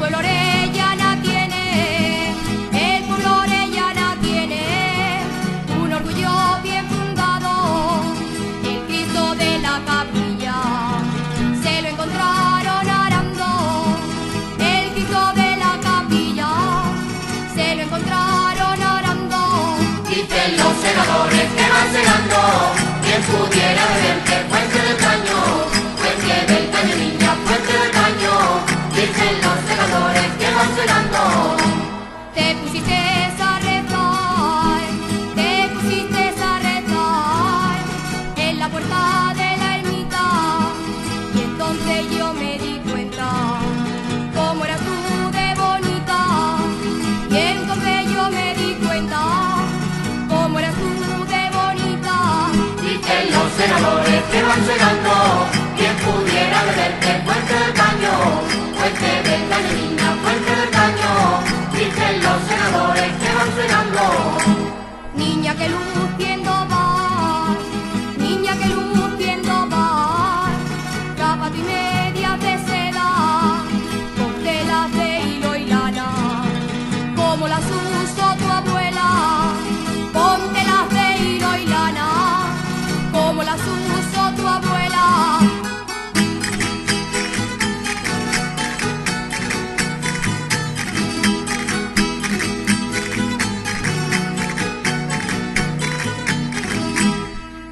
pueblo Orellana tiene, el pueblo Orellana tiene un orgullo bien fundado, el Cristo de la Capilla. Se lo encontraron arando, el Cristo de la Capilla. Se lo encontraron arando. Dicen los segadores que van segando, quien pudiera beberte fuente del caño, fuente del caño niña, fuente del caño. Dicen los segadores que van segando. Te pusiste a rezar, te pusiste a rezar en la puerta de la ermita, y entonces yo me di cuenta cómo eras tú de bonita, y entonces yo me di cuenta cómo eras tú de bonita. Dicen los segadores que van segando, quien pudiera beberte fuente del caño, fuente del caño niña, fuente del caño. Dicen los segadores que van segando. Niña que luciendo vas, niña que luciendo vas, zapato y medias de seda, con telas de hilo y lana, como las usó tu abuela, con telas de hilo y lana, como las usó tu abuela.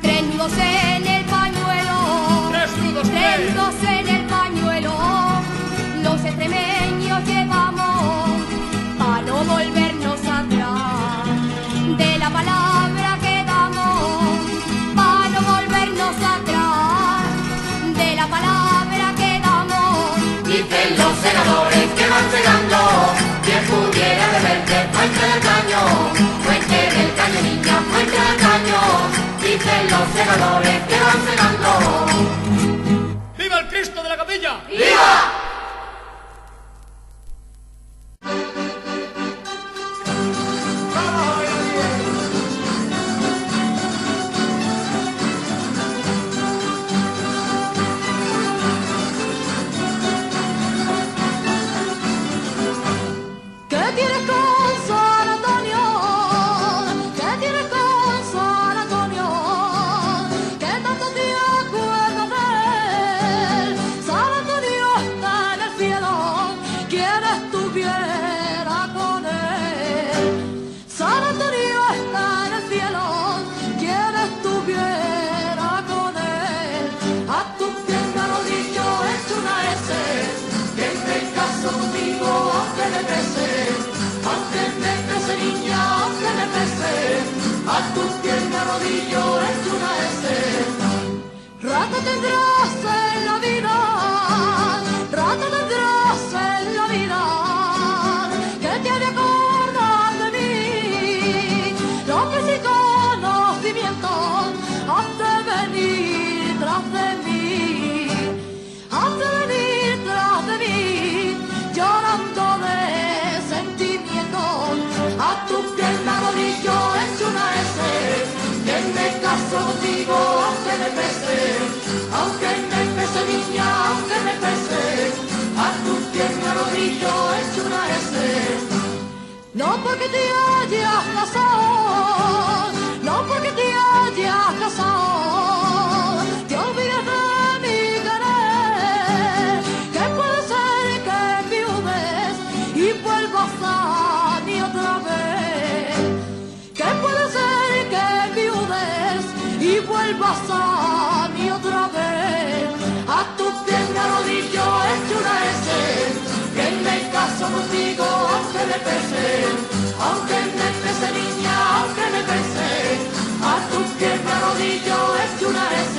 Tres nudos en el pañuelo, tres nudos en el pañuelo, los extremeños llevamos para no volvernos atrás de la palabra que damos, para no volvernos atrás de la palabra que damos. Dicen los segadores que van segando, quien pudiera beberte fuente del caño, fuente del caño niña, fuente del caño. Dicen los segadores que van segando. ¡Viva el Cristo de la Capilla! ¡Viva! ¿Qué tienes con San Antonio? ¿Qué tienes con San Antonio? ¿Qué tanto te acuerdas de él? San Antonio está en el cielo, quien estuviera con él. San Antonio está en el cielo, quien estuviera con él. A tu pierna rodillo hecho una S, que me caso contigo aunque me pese. Aunque me pese niña, aunque me pese, a tu pierna rodillo es una S. Rato tendrás en la vida, rato tendrás en la vida, que te haré acordar de mí. Nombres y conocimientos, hazte venir tras de mí, hazte venir tras de mí, llorando de sentimientos. A tu pierna rodillo es una S, que me caso contigo aunque me pese niña, aunque me pese. A tu pierna rodillo es una S. No porque te hayas casado, no porque te hayas casado, te olvides de mi querer, que puede ser que enviudes y vuelvas a mí otra vez, que puede ser que enviudes y vuelvas a mí otra vez. A tu pierna rodillo es una S, que me caso contigo aunque me pese, aunque me pese niña, aunque me pese. A tu pierna rodillo es una S.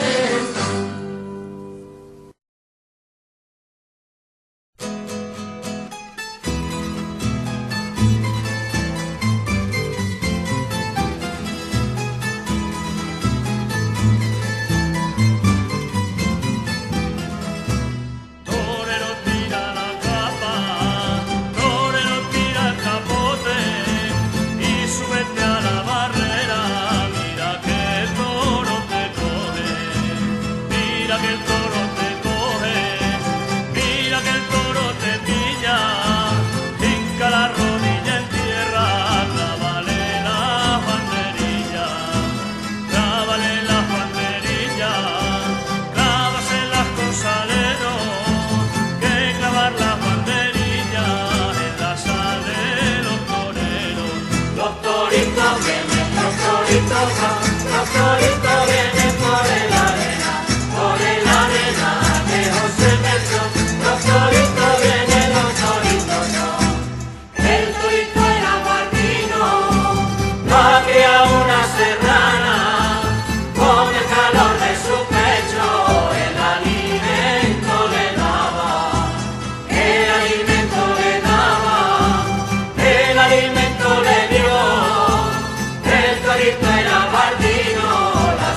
Torero tira la capa, torero tira el capote, toritos vienen por la arena de José Melchor. Los toritos vienen, los toritos no. El torito era barbino, lo había una serrana, con el calor de su pecho el alimento le daba, el alimento le daba, el alimento le dio. El torito era barbino, lo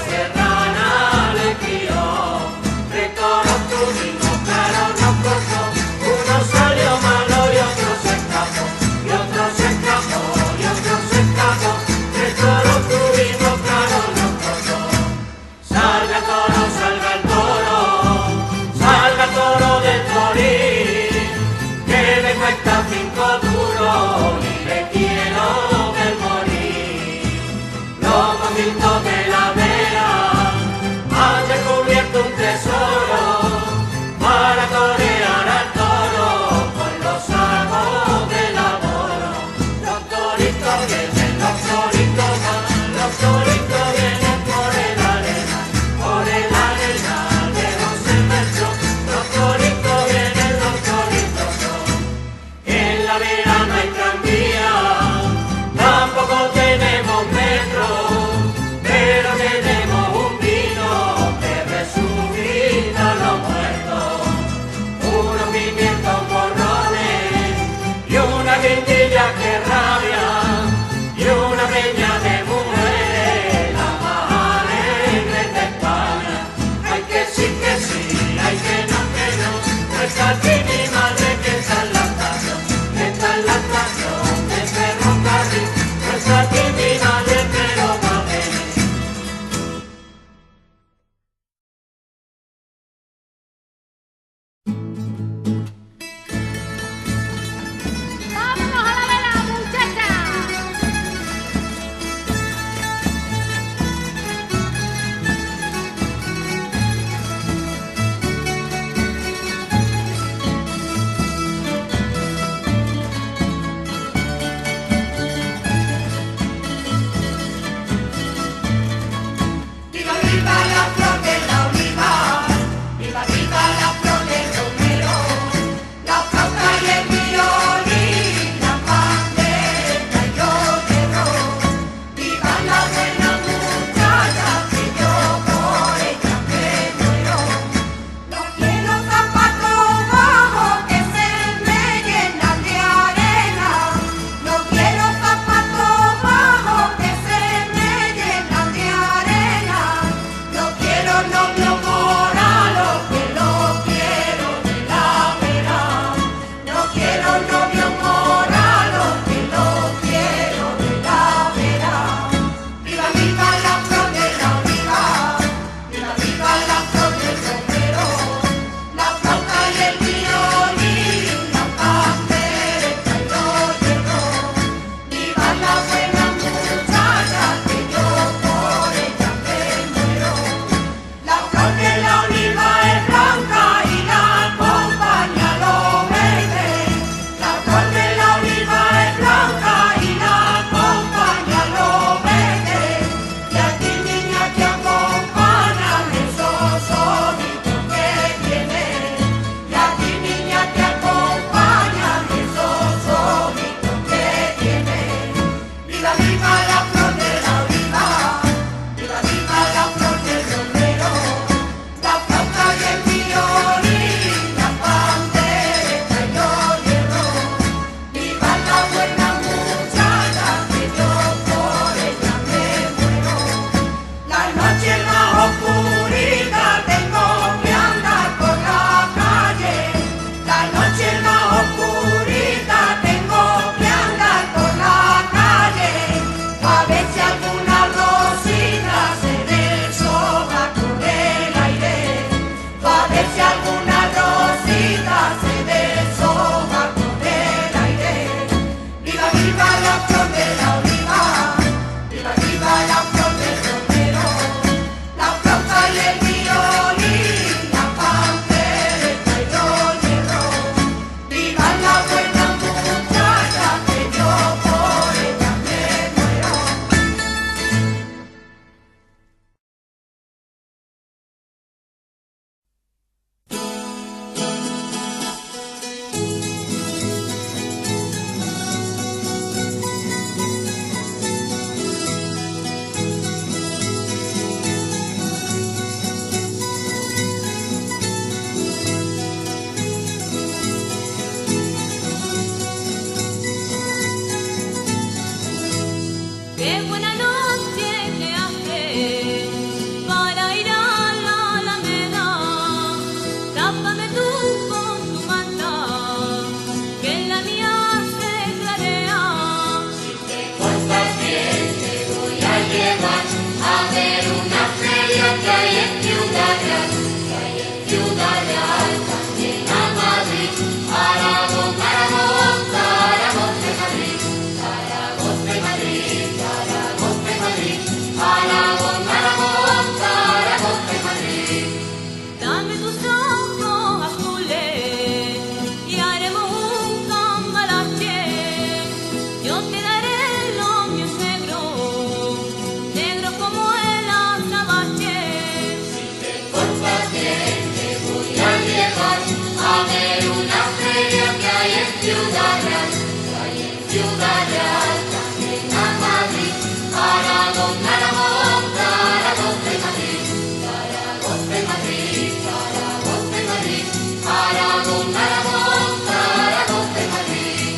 Ciudad Real, también a Madrid, Aragón, Aragón, Zaragoza y Madrid, Zaragoza y Madrid, Zaragoza y Madrid, Aragón, Aragón, Zaragoza y Madrid.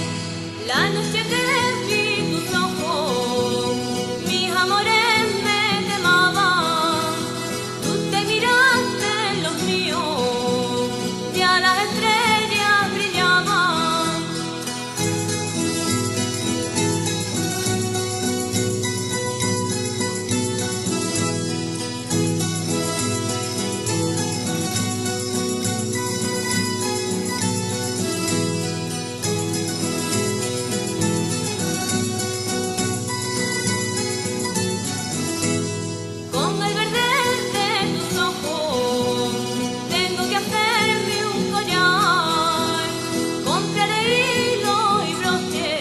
La noche que vi tus ojos, mis amores me quemaban. Tú te miraste en los míos, ya las estrellas brillaban. Con el verde de tus ojos tengo que hacerme un collar. Compraré hilo y broche,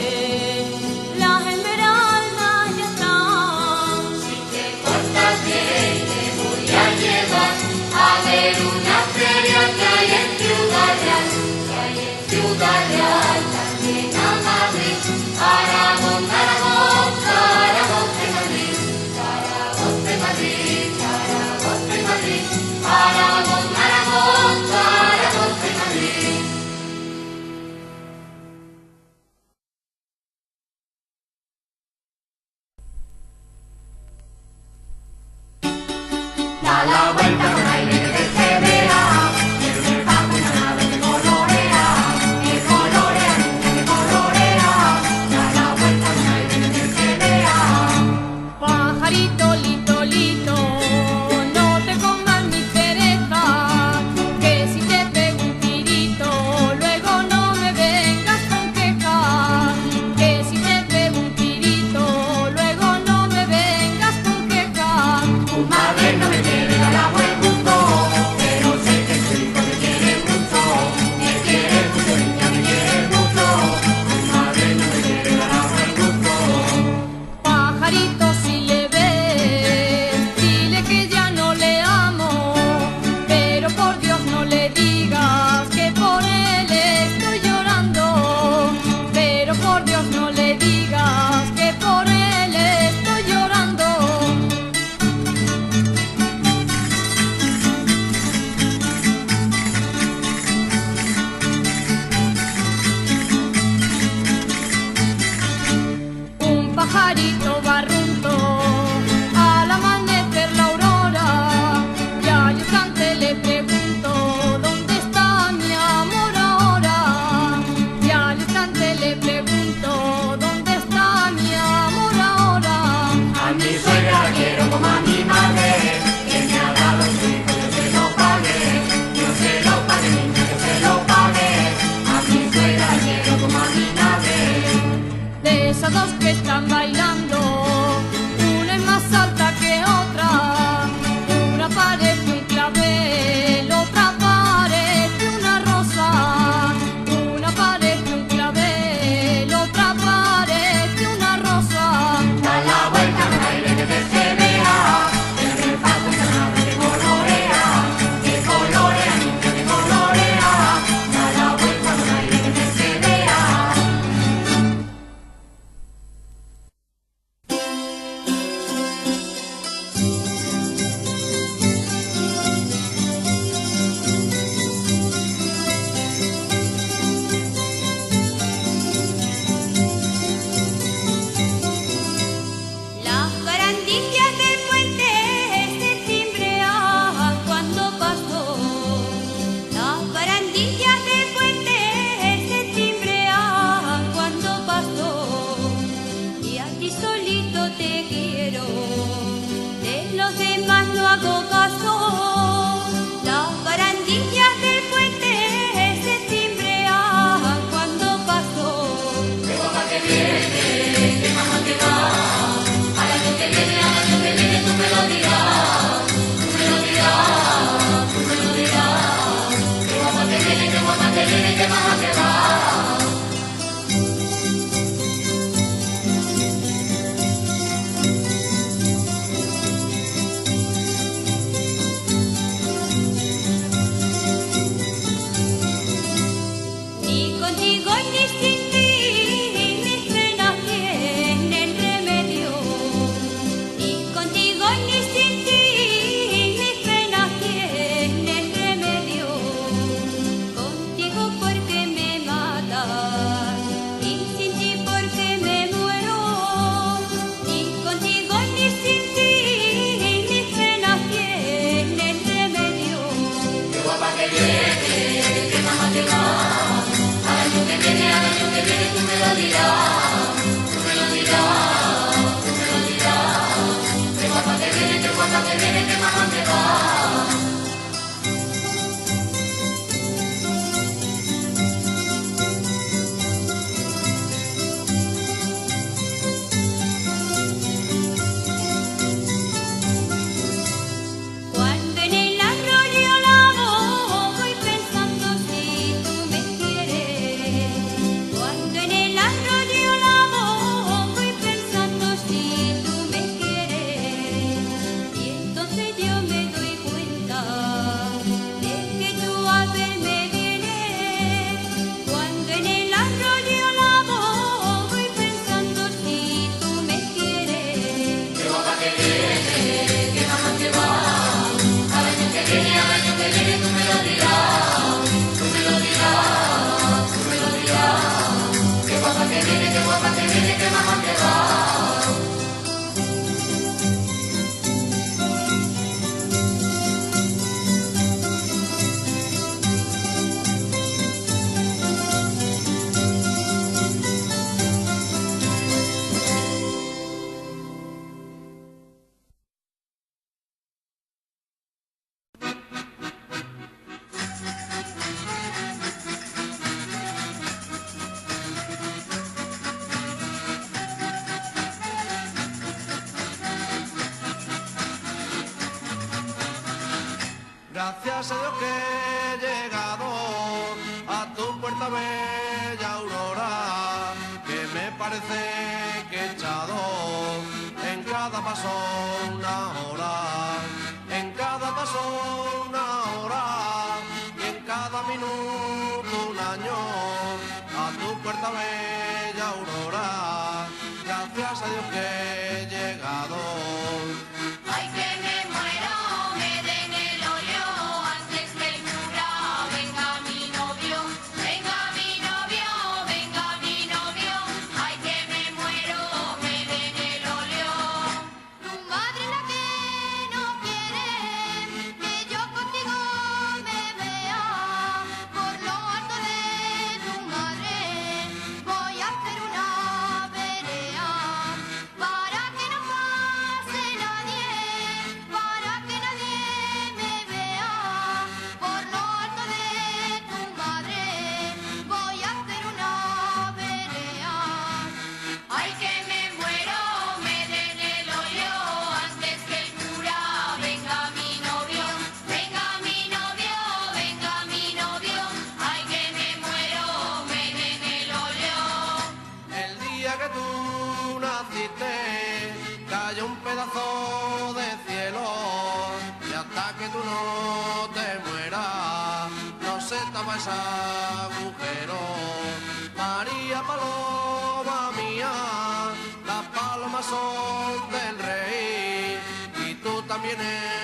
las esmeraldas ya están. Si te portas bien te voy a llevar a ver una feria que hay en Ciudad Real, que hay en Ciudad Real, también a Madrid, Aragón, Aragón, Zaragoza y Madrid, Zaragoza y Madrid, Zaragoza y Madrid, Aragón, Aragón, Zaragoza y Madrid. Da la vuelta con aire que se vea, quiero ser bajo una nave que colorea, niña que colorea, da la vuelta con aire que se vea. Pajarito, lito, lito, no te comas mi cereza, que si te pego un tirito, luego no me vengas con quejas. Que si te pego un tirito, luego no me vengas con quejas. Tu madre no me quiere dar la buen gusto, pero sé que tu hijo me quiere mucho, niña, me quiere mucho. Tu madre no me quiere dar la buen gusto. Pajarito, si le ves, dile que ya no le amo, pero por Dios no le digas que por él estoy llorando. Pero por Dios no le digas que por él estoy llorando. Un pajarito barrunto, al amanecer la aurora, y al instante le pregunto, ¿dónde está mi amor ahora? Y al instante le pregunto, ¿dónde está mi amor ahora? A mi suegra la quiero como a mi madre, que me ha dado su hijo, yo se lo pagué, yo se lo pagué, niña, yo se lo pagué. A mi suegra la quiero como a mi madre. De esas dos que están bailando, una es más alta que otra, una parece un clavel, otra parece una rosa, una parece un clavel, otra parece una rosa. Da la vuelta con aire que se vea, el refajo es una nave que colorea, niña, que colorea. Da la vuelta con aire que se vea. Gracias a Dios que he llegado a tu puerta bella aurora, que me parece que he echado en cada paso una hora, en cada paso una hora y en cada minuto un año a tu puerta bella aurora. Gracias a Dios que he llegado. Ay, que me muero, me den el óleo antes que el cura venga mi novio, venga mi novio, venga mi novio. Ay, que me muero, me den el óleo. Tu madre es la que no quiere que yo contigo me vea. Por lo alto de tu madre voy a hacer una pelea para que no pase nadie, para que nadie me vea. Por lo alto de tu madre voy a hacer una pelea. Ay, que me muero, me den el óleo antes que el cura venga mi novio, venga mi novio, venga mi novio. Ay, que me muero, me den el óleo. El día que tú naciste cayó un pedazo de cielo y hasta que tú no te mueras no se tapa ese agujero. María Paloma mía, las palomas son del rey y tú también eres